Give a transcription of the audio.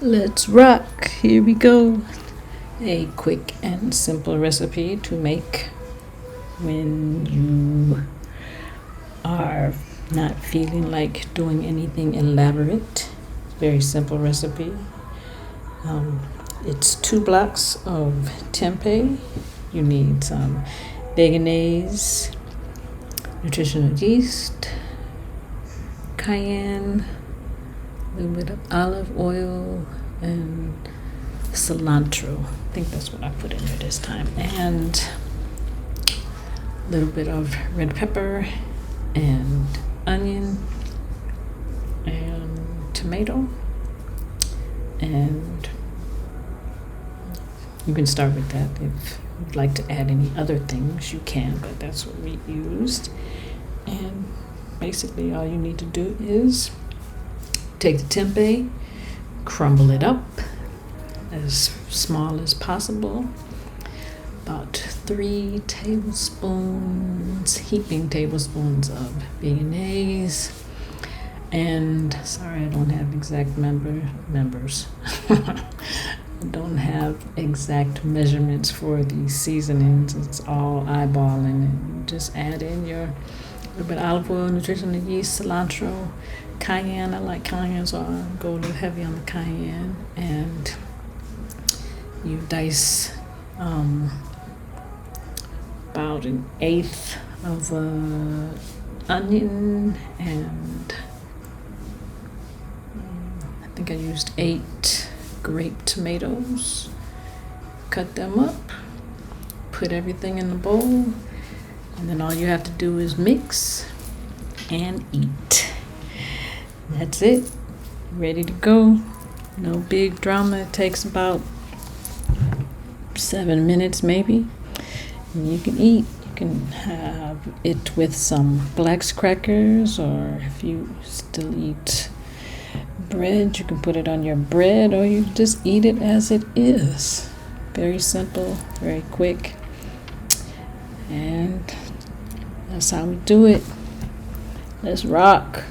Let's rock. Here we go. A quick and simple recipe to make when you are not feeling like doing anything elaborate. Very simple recipe. It's 2 blocks of tempeh. You need some beignets, nutritional yeast, cayenne, a little bit of olive oil, and cilantro. I think that's what I put in there this time. And a little bit of red pepper and onion and tomato. And you can start with that. If you'd like to add any other things, you can, but that's what we used. And basically all you need to do is take the tempeh, crumble it up as small as possible, about 3 heaping tablespoons of beignets, and sorry I don't have exact members. I don't have exact measurements for these seasonings. It's all eyeballing, and just add in your little bit of olive oil, nutritional yeast, cilantro, cayenne. I like cayenne, so I'll go a little heavy on the cayenne. And you dice about 1/8 of an onion, and I think I used 8 grape tomatoes. Cut them up, put everything in the bowl, and then all you have to do is mix and eat. That's it. Ready to go. No big drama. It takes about 7 minutes maybe. And you can eat. You can have it with some Black's crackers, or if you still eat bread, you can put it on your bread, or you just eat it as it is. Very simple, very quick. And that's how we do it. Let's rock.